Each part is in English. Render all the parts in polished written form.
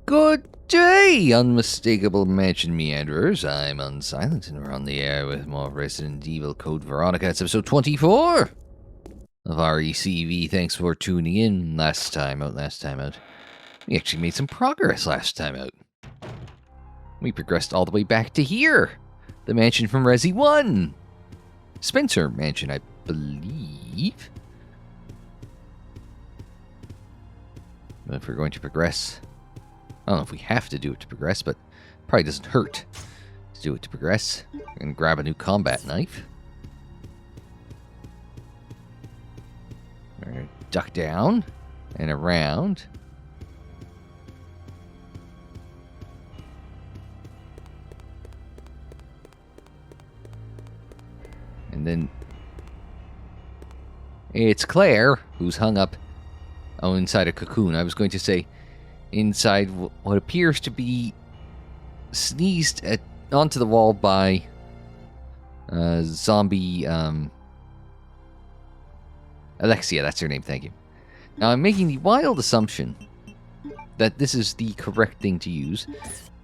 Good day, unmistakable mansion meanderers. I'm Unsilent, and we're on the air with more Resident Evil Code Veronica. It's episode 24 of RECV. Thanks for tuning in. Last time out. We actually made some progress last time out. We progressed all the way back to here. The mansion from Resi 1. Spencer Mansion, I believe. But if we're going to progress... I don't know if we have to do it to progress, but probably doesn't hurt to do it to progress. We're going to grab a new combat knife. We're going to duck down and around. And then it's Claire who's hung up inside a cocoon. I was going to say inside what appears to be sneezed onto the wall by zombie Alexia, that's her name, thank you. Now I'm making the wild assumption that this is the correct thing to use.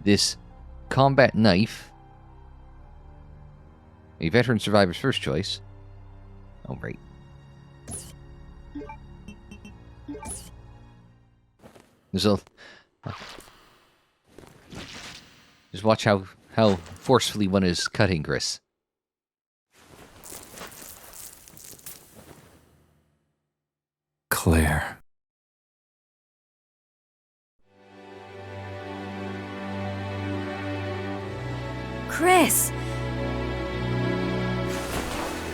This combat knife, a veteran survivor's first choice. Oh, right. There's a... Just watch how forcefully one is cutting, Chris. Claire. Chris!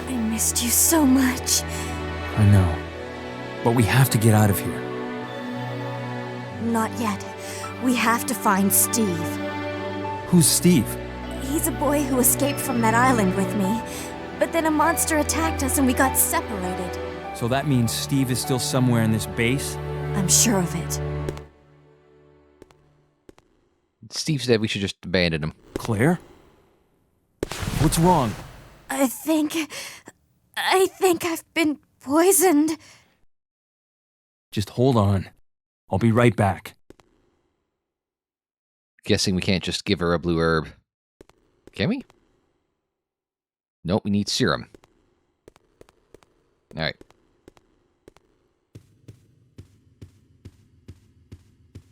I missed you so much. I know. But we have to get out of here. Not yet. We have to find Steve. Who's Steve? He's a boy who escaped from that island with me. But then a monster attacked us and we got separated. So that means Steve is still somewhere in this base? I'm sure of it. Steve said we should just abandon him. Claire? What's wrong? I think I've been poisoned. Just hold on. I'll be right back. Guessing we can't just give her a blue herb. Can we? Nope, we need serum. Alright.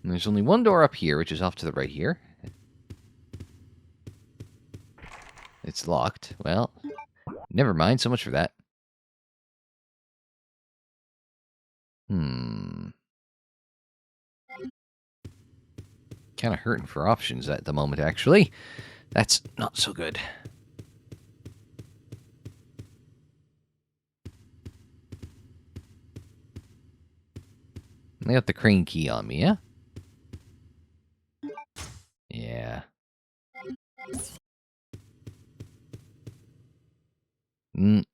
There's only one door up here, which is off to the right here. It's locked. Well, never mind. So much for that. Kind of hurting for options at the moment, actually. That's not so good. I got the crane key on me, yeah? Yeah.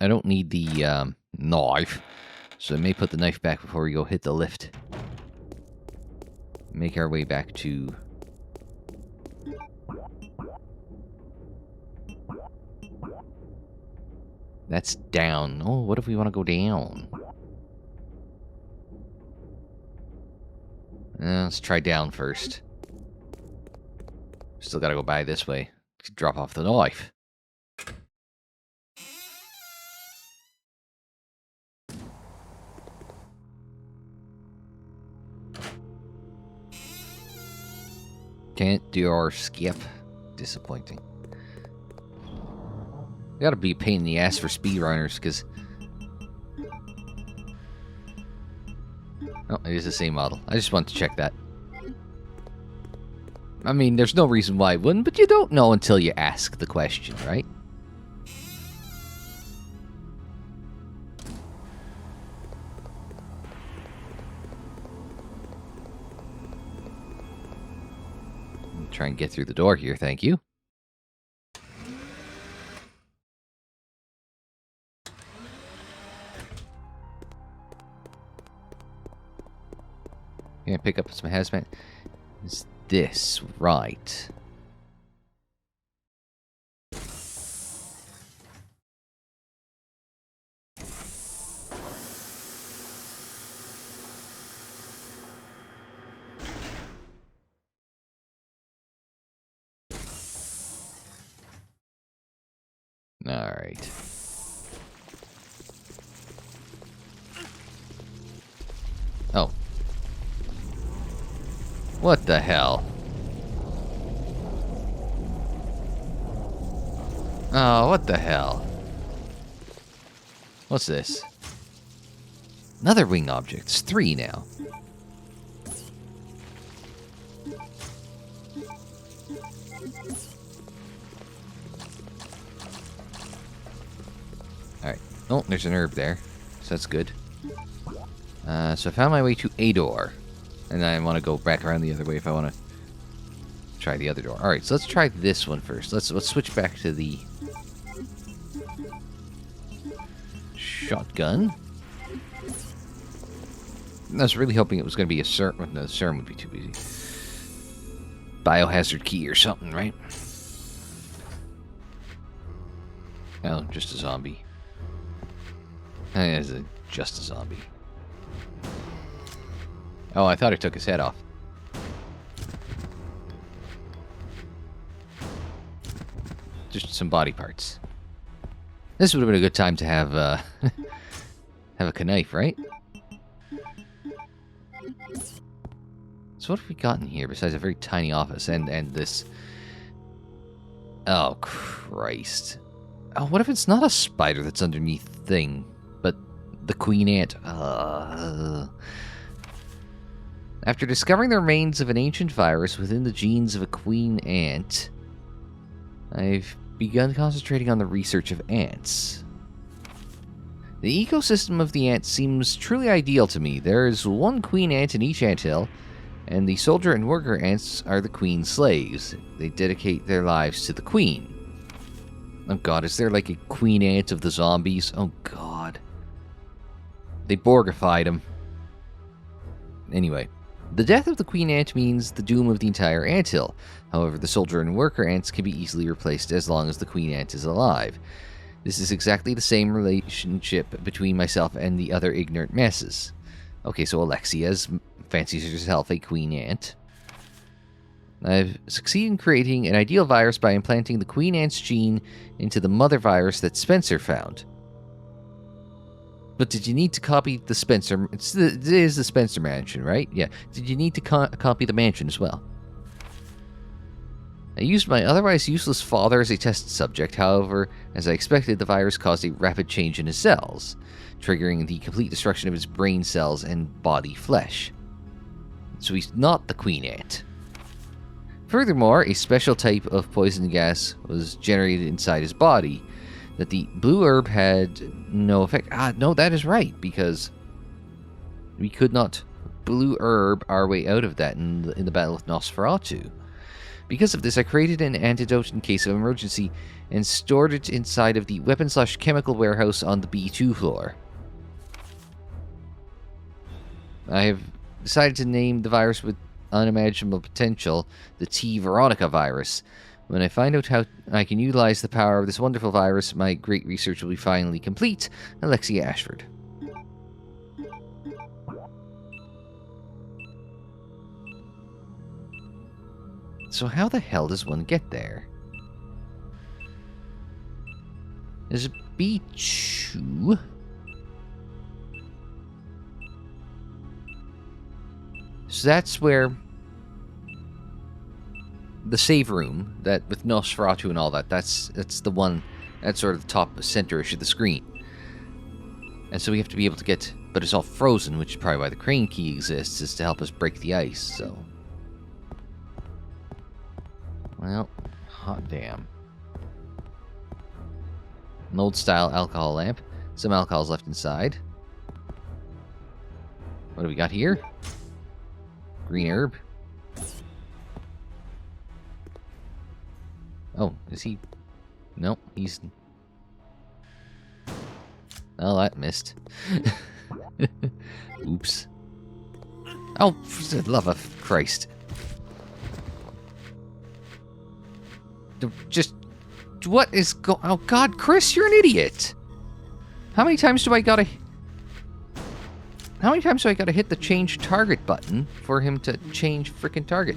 I don't need the knife, so I may put the knife back before we go hit the lift. Make our way back to... That's down. Oh, what if we want to go down? Let's try down first. Still gotta go by this way. Drop off the knife. Can't do our skip. Disappointing. Gotta be a pain in the ass for speedrunners, because... Oh, it is the same model. I just wanted to check that. I mean, there's no reason why it wouldn't, but you don't know until you ask the question, right? Try and get through the door here, thank you. Gonna pick up some hazmat. Is this right? Alright. Oh. What the hell? Oh, what the hell? What's this? Another wing object. It's 3 now. Alright. Oh, there's an herb there. So that's good. So I found my way to a door. And I want to go back around the other way if I want to try the other door. Alright, so let's try this one first. Let's switch back to the shotgun. I was really hoping it was going to be a serum. No, serum would be too easy. Biohazard key or something, right? Oh, just a zombie. It's just a zombie. Oh, I thought I took his head off. Just some body parts. This would have been a good time to have have a knife, right? So what have we got in here besides a very tiny office and this? Oh, Christ. Oh, what if it's not a spider that's underneath the thing, but the queen ant? After discovering the remains of an ancient virus within the genes of a queen ant, I've begun concentrating on the research of ants. The ecosystem of the ant seems truly ideal to me. There is one queen ant in each anthill, and the soldier and worker ants are the queen's slaves. They dedicate their lives to the queen. Oh god, is there like a queen ant of the zombies? Oh god. They Borgified him. Anyway, the death of the queen ant means the doom of the entire anthill. However, the soldier and worker ants can be easily replaced as long as the queen ant is alive. This is exactly the same relationship between myself and the other ignorant masses. Okay, so Alexia fancies herself a queen ant. I've succeeded in creating an ideal virus by implanting the queen ant's gene into the mother virus that Spencer found. But did you need to copy the Spencer... It is the Spencer mansion, right? Yeah. Did you need to copy the mansion as well? I used my otherwise useless father as a test subject. However, as I expected, the virus caused a rapid change in his cells, triggering the complete destruction of his brain cells and body flesh. So he's not the queen ant. Furthermore, a special type of poison gas was generated inside his body that the blue herb had no effect. No, that is right, because we could not blue herb our way out of that in the battle with Nosferatu. Because of this, I created an antidote in case of emergency and stored it inside of the weapon/chemical warehouse on the B2 floor. I have decided to name the virus with unimaginable potential the T Veronica virus. When I find out how I can utilize the power of this wonderful virus, my great research will be finally complete. Alexia Ashford. So how the hell does one get there? There's a B2. So that's where the save room that with Nosferatu and all that, that's the one that's sort of the top center-ish of the screen. And so we have to be able to get, but it's all frozen, which is probably why the crane key exists, is to help us break the ice, so. Well, hot damn. An old style alcohol lamp. Some alcohol's left inside. What do we got here? Green herb. Oh, is he? No, he's... Oh, that missed. Oops. Oh, for the love of Christ. Just... What is Oh, God, Chris, you're an idiot! How many times do I gotta... How many times do I gotta hit the change target button for him to change frickin' target?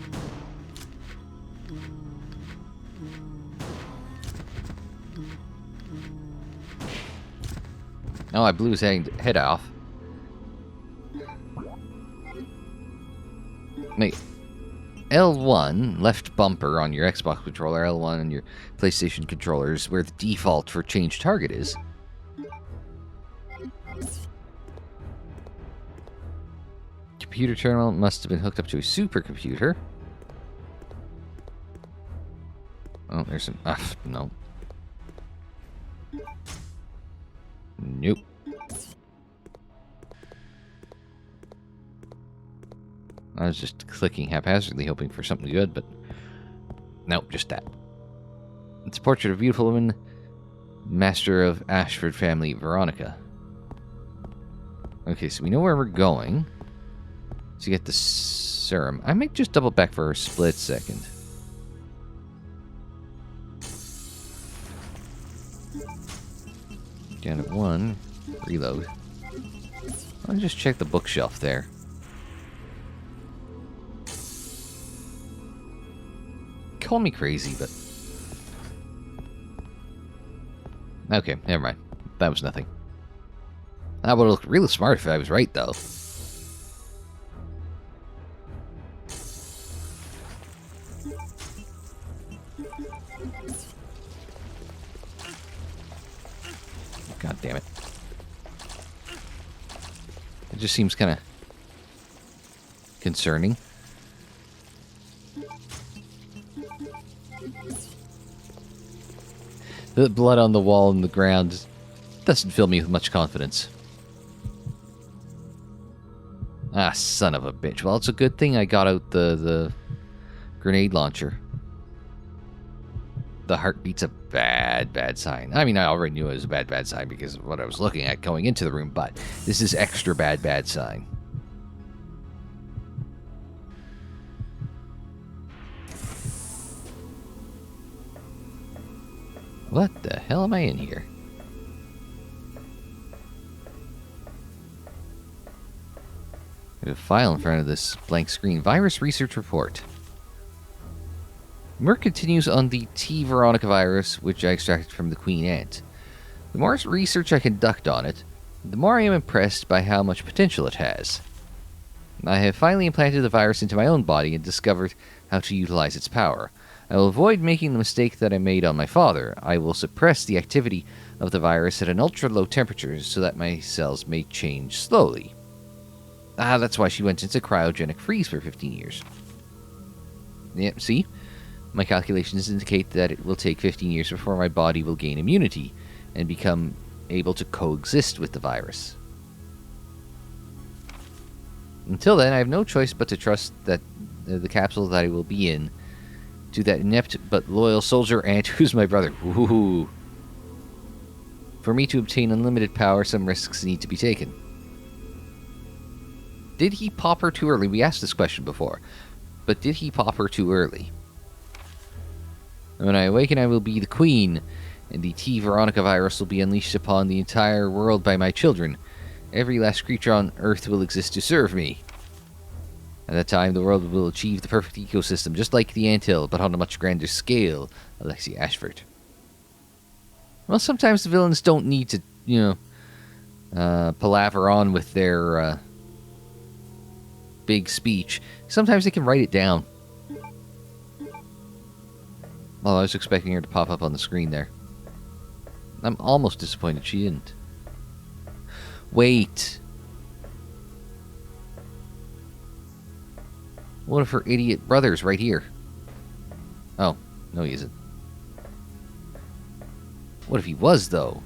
Oh, I blew his head off. Wait. L1, left bumper on your Xbox controller, L1 on your PlayStation controller is where the default for change target is. Computer terminal must have been hooked up to a supercomputer. Oh, there's some... no. Nope. I was just clicking haphazardly, hoping for something good, but... Nope, just that. It's a portrait of a beautiful woman, master of Ashford family, Veronica. Okay, so we know where we're going. To get the serum. I might just double back for a split second. Down at 1. Reload. I'll just check the bookshelf there. Call me crazy, but... Okay, never mind. That was nothing. That would look really smart if I was right, though. God damn it. It just seems kind of concerning. The blood on the wall and the ground doesn't fill me with much confidence. Ah, son of a bitch. Well, it's a good thing I got out the grenade launcher. The heartbeat's a bad sign. I mean, I already knew it was a bad sign because of what I was looking at going into the room, but this is extra bad sign. What the hell am I in here? There's a file in front of this blank screen. Virus Research Report. Work continues on the T. Veronica virus, which I extracted from the Queen Ant. The more research I conduct on it, the more I am impressed by how much potential it has. I have finally implanted the virus into my own body and discovered how to utilize its power. I will avoid making the mistake that I made on my father. I will suppress the activity of the virus at an ultra-low temperature so that my cells may change slowly. Ah, that's why she went into cryogenic freeze for 15 years. Yep, see? My calculations indicate that it will take 15 years before my body will gain immunity and become able to coexist with the virus. Until then, I have no choice but to trust that the capsule that I will be in to that inept but loyal soldier ant who's my brother. Ooh. For me to obtain unlimited power, some risks need to be taken. Did he pop her too early? We asked this question before. But did he pop her too early? When I awaken, I will be the queen, and the T. Veronica virus will be unleashed upon the entire world by my children. Every last creature on Earth will exist to serve me. At that time, the world will achieve the perfect ecosystem, just like the anthill, but on a much grander scale, Alexia Ashford. Well, sometimes the villains don't need to, palaver on with their big speech. Sometimes they can write it down. Well, I was expecting her to pop up on the screen there. I'm almost disappointed she didn't. Wait. One of her idiot brothers right here. Oh, no he isn't. What if he was, though?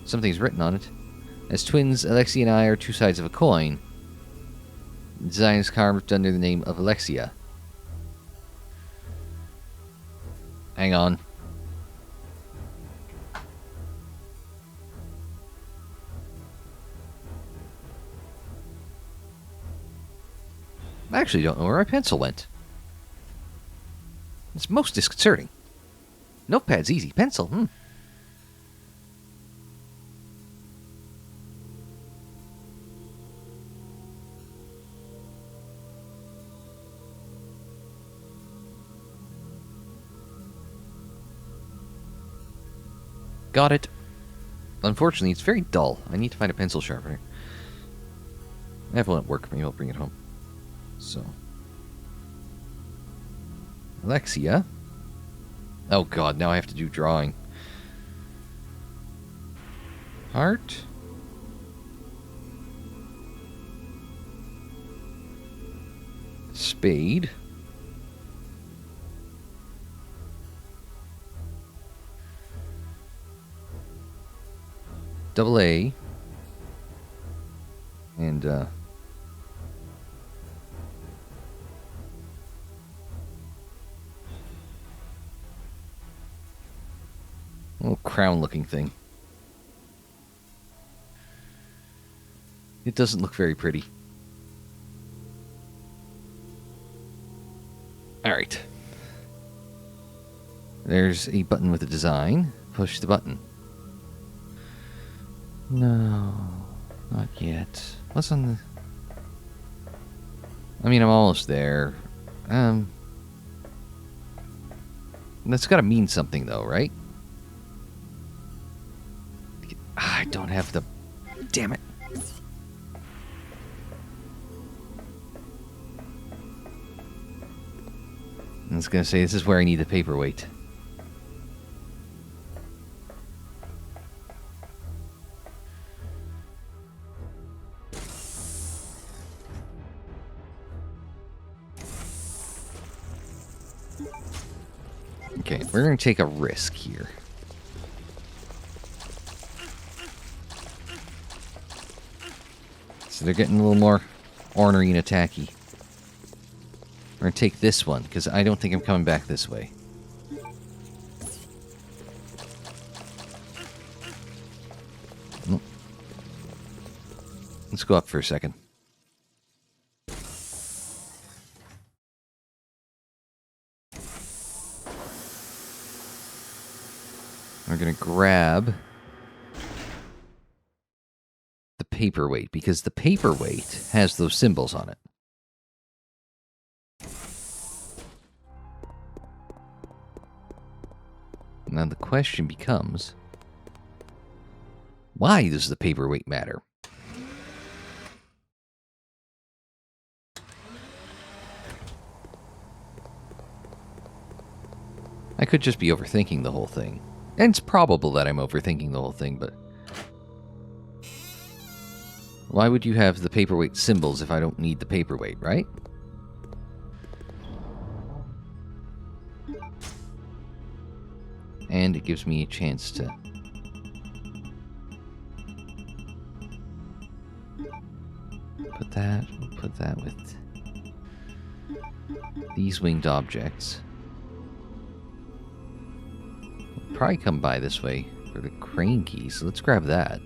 Something's written on it. As twins, Alexia and I are two sides of a coin. The design is carved under the name of Alexia. Hang on. I actually don't know where my pencil went. It's most disconcerting. Notepad's easy. Pencil, Got it. Unfortunately, it's very dull. I need to find a pencil sharpener. I have one at work. Maybe I'll bring it home. So. Alexia. Oh god, now I have to do drawing. Heart. Spade. Double A. And, little crown-looking thing. It doesn't look very pretty. Alright. There's a button with a design. Push the button. No, not yet. What's on the... I mean, I'm almost there. That's gotta mean something, though, right? I don't have the... Damn it. I was gonna say, this is where I need the paperweight. Okay, we're gonna take a risk here. So they're getting a little more ornery and attacky. We're gonna take this one, because I don't think I'm coming back this way. Nope. Let's go up for a second. We're gonna grab the paperweight, because the paperweight has those symbols on it. Now the question becomes, why does the paperweight matter? I could just be overthinking the whole thing. And it's probable that I'm overthinking the whole thing, but... why would you have the paperweight symbols if I don't need the paperweight, right? And it gives me a chance to... put that with these winged objects. We'll probably come by this way for the crane key, so let's grab that.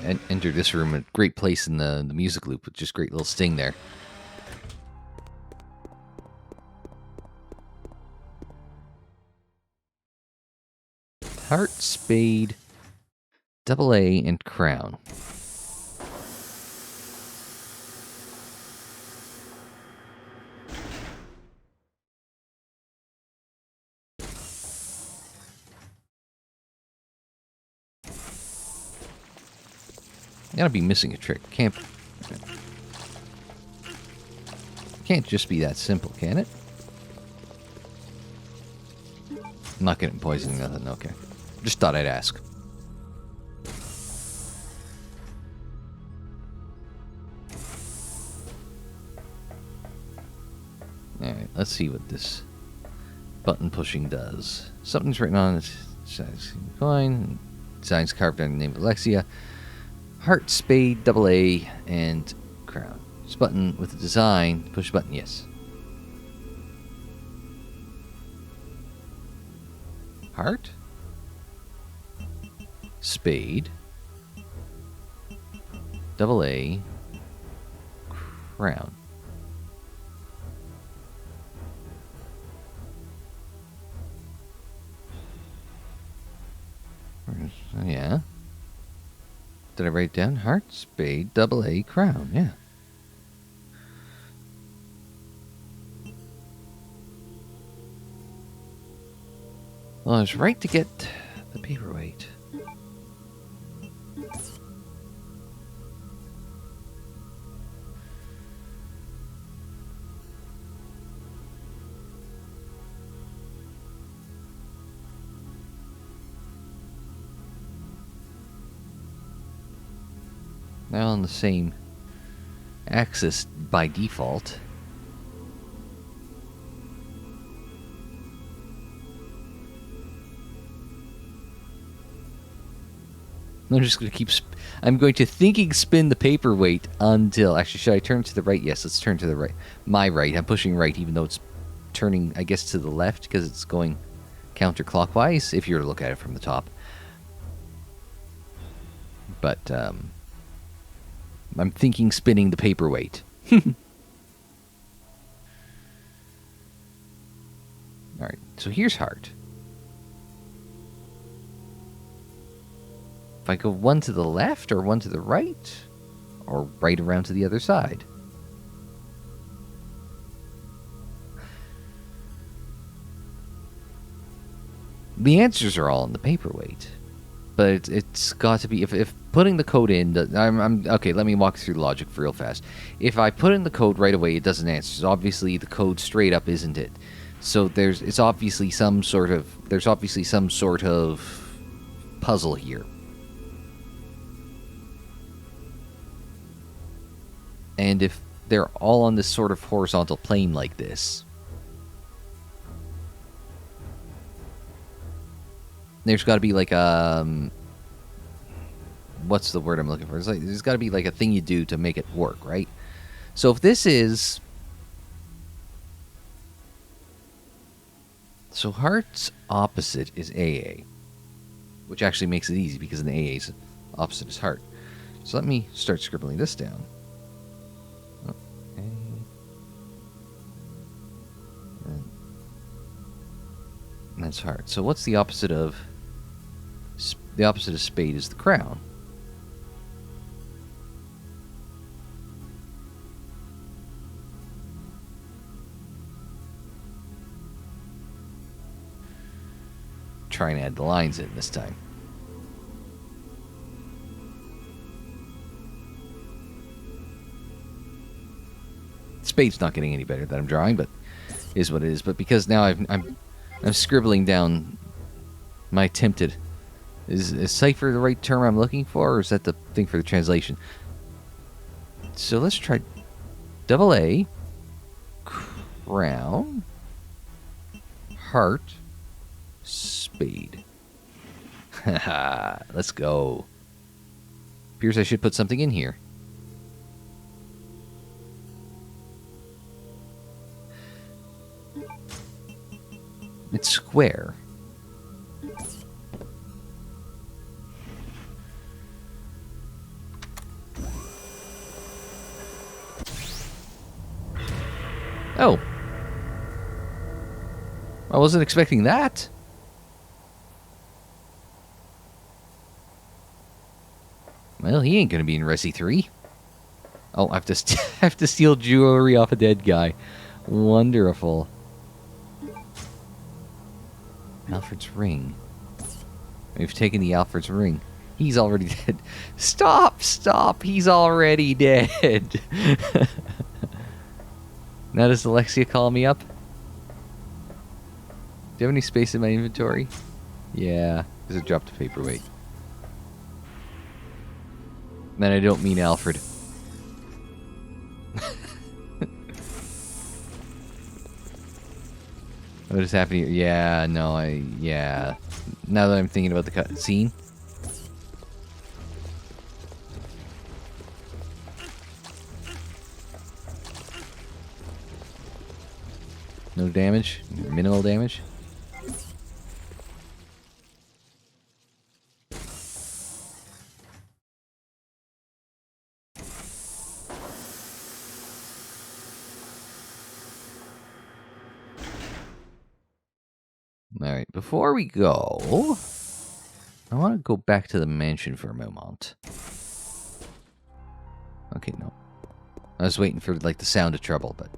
And enter this room, a great place in the music loop with just great little sting there. Heart, spade, double A, and crown. Gotta be missing a trick. Can't just be that simple, can it? I'm not getting poisoning, nothing. Okay. Just thought I'd ask. Alright, let's see what this button pushing does. Something's written on it. Coin. Designs carved on the name of Alexia. Heart, spade, double A, and crown. This button with the design. Push the button, yes. Heart. Spade. Double A. Crown. Yeah. Did I write it down? Heart, spade, double A, crown. Yeah. Well, I was right to get the paperweight. Now on the same axis by default. I'm just going to keep... I'm going to thinking spin the paperweight until... Actually, should I turn to the right? Yes, let's turn to the right. My right. I'm pushing right, even though it's turning, I guess, to the left, because it's going counterclockwise, if you were to look at it from the top. But, I'm thinking spinning the paperweight. Alright, so here's heart. If I go one to the left or one to the right, or right around to the other side. The answers are all in the paperweight, but it's got to be, if putting the code in, okay, let me walk through the logic real fast. If I put in the code right away, it doesn't answer. So obviously the code straight up isn't it. So there's obviously some sort of puzzle here. And if they're all on this sort of horizontal plane like this, there's got to be like what's the word I'm looking for? There's got to be like a thing you do to make it work, right? So if this is... So heart's opposite is AA, which actually makes it easy because in the AA's opposite is heart. So let me start scribbling this down. Okay. And that's heart. So what's the opposite of... The opposite of spade is the crown. Try and add the lines in this time. Spade's not getting any better that I'm drawing, but is what it is. But because now I'm scribbling down my attempted... Is cipher the right term I'm looking for, or is that the thing for the translation? So let's try double A, crown, heart, spade. Haha, let's go. Appears I should put something in here. It's square. Oh. I wasn't expecting that. Well, he ain't gonna be in Resi 3. Oh, I have to have to steal jewelry off a dead guy. Wonderful. Alfred's ring. We've taken the Alfred's ring. He's already dead. Stop! Stop! He's already dead. Now does Alexia call me up? Do you have any space in my inventory? Yeah, because I dropped a paperweight. And I don't mean Alfred. What is happening here? Yeah, no, yeah. Now that I'm thinking about the cutscene. No damage? Minimal damage? Alright, before we go... I want to go back to the mansion for a moment. Okay, no. I was waiting for, like, the sound of trouble, but...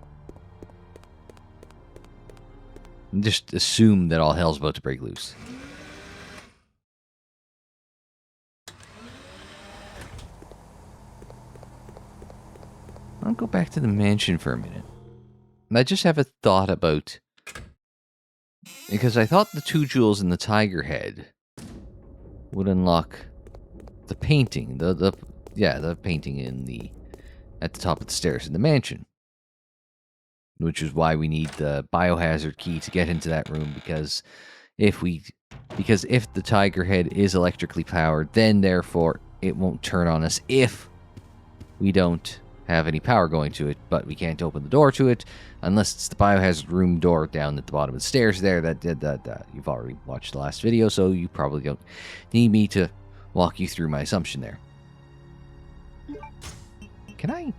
just assume that all hell's about to break loose. I'll go back to the mansion for a minute. And I just have a thought about... because I thought the 2 jewels in the tiger head would unlock the painting. The painting in the... at the top of the stairs in the mansion. Which is why we need the biohazard key to get into that room, because if the tiger head is electrically powered, then therefore it won't turn on us if we don't have any power going to it, but we can't open the door to it unless it's the biohazard room door down at the bottom of the stairs there. That you've already watched the last video, so you probably don't need me to walk you through my assumption there. Can I?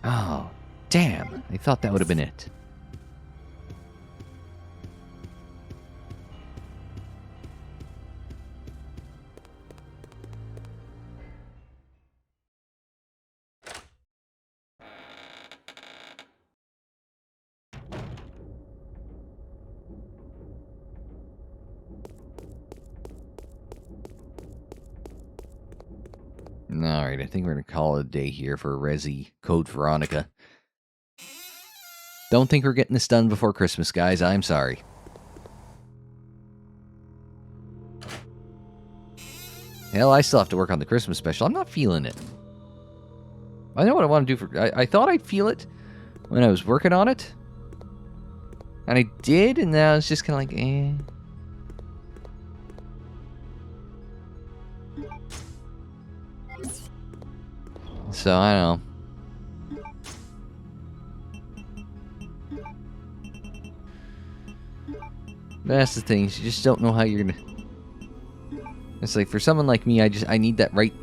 Oh, damn. I thought that would have been it. Alright, I think we're going to call it a day here for Resi Code Veronica. Don't think we're getting this done before Christmas, guys. I'm sorry. Hell, I still have to work on the Christmas special. I'm not feeling it. I know what I want to do for... I thought I'd feel it when I was working on it. And I did, and now it's just kind of like, eh... So, I don't know. That's the thing, you just don't know how you're gonna... It's like, for someone like me, I need that right...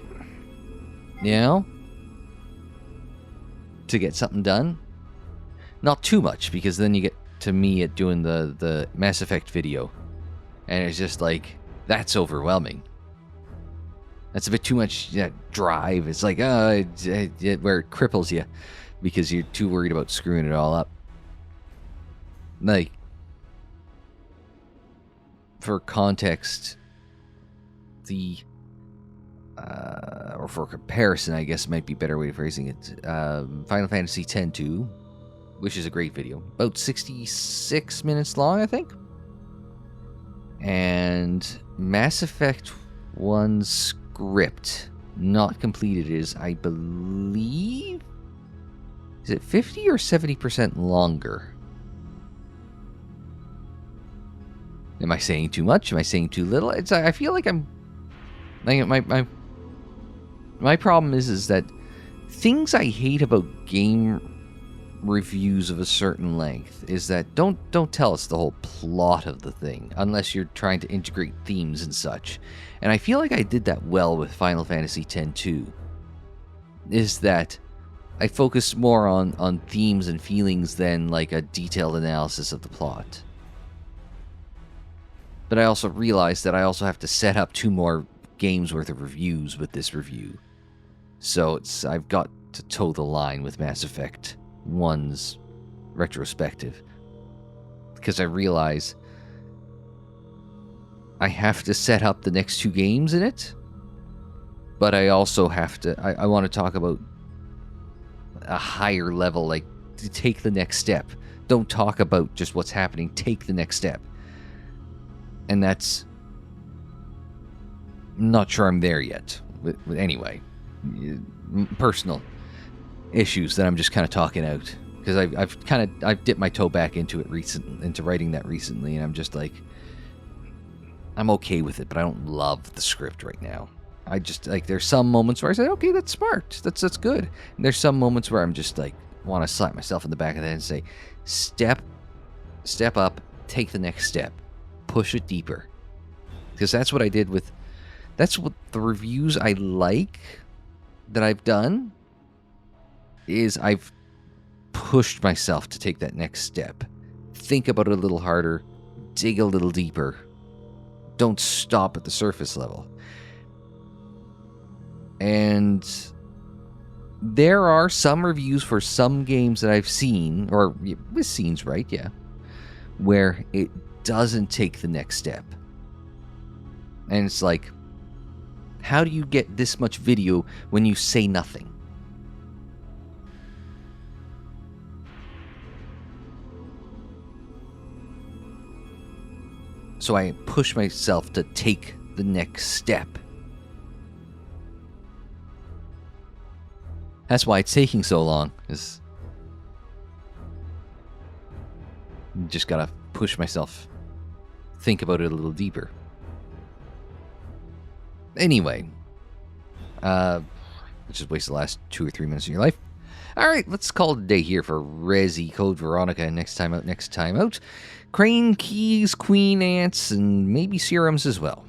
You know? To get something done. Not too much, because then you get to me at doing the Mass Effect video. And it's just like, that's overwhelming. That's a bit too much drive. It's like, where it cripples you because you're too worried about screwing it all up. Like, for context, or for comparison, I guess might be a better way of phrasing it. Final Fantasy X-2, which is a great video, about 66 minutes long, I think. And Mass Effect 1's script, not completed, is, I believe, is it 50 or 70% longer? Am I saying too much? Am I saying too little? I feel like I'm... Like my problem is that things I hate about game reviews of a certain length is that don't tell us the whole plot of the thing unless you're trying to integrate themes and such. And I feel like I did that well with Final Fantasy X-2. Is that I focused more on themes and feelings than like a detailed analysis of the plot. But I also realized that I also have to set up 2 more games worth of reviews with this review. So I've got to toe the line with Mass Effect 1's retrospective. Because I realize I have to set up the next 2 games in it. But I also have to... I want to talk about a higher level, like, to take the next step. Don't talk about just what's happening. Take the next step. And that's... I'm not sure I'm there yet. Anyway, personal issues that I'm just kind of talking out. Because I've dipped my toe back into it into writing that recently, and I'm just like... I'm okay with it, but I don't love the script right now. I just, like, there's some moments where I say, okay, that's smart. That's good. And there's some moments where I'm just, like, want to slap myself in the back of the head and say, step up, take the next step. Push it deeper. Because that's what I did with... That's what the reviews I like that I've done is I've pushed myself to take that next step. Think about it a little harder. Dig a little deeper. don't stop at the surface level. And there are some reviews for some games that I've seen, or with scenes, right? Yeah. Where it doesn't take the next step. And it's like, how do you get this much video when you say nothing? So I push myself to take the next step. That's why it's taking so long, is just gotta push myself, think about it a little deeper. Anyway, just waste the last 2 or 3 minutes of your life. Alright, let's call it a day here for Resi, Code Veronica, next time out. Crane keys, queen ants, and maybe serums as well.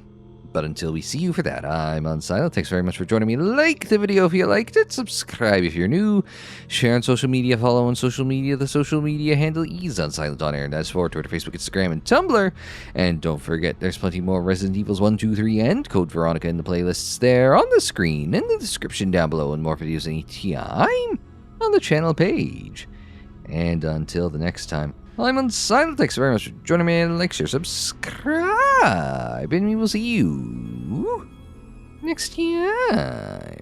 But until we see you for that, I'm Unsilent. Thanks very much for joining me. Like the video if you liked it. Subscribe if you're new. Share on social media. Follow on social media. The social media handle is UnsilentOnAir. And that's for Twitter, Facebook, Instagram, and Tumblr. And don't forget, there's plenty more Resident Evils 1, 2, 3, and Code Veronica in the playlists there on the screen, in the description down below, and more videos anytime on the channel page. And until the next time, I'm Unsilent. Thanks very much for joining me. Like, share, subscribe, and we will see you next time.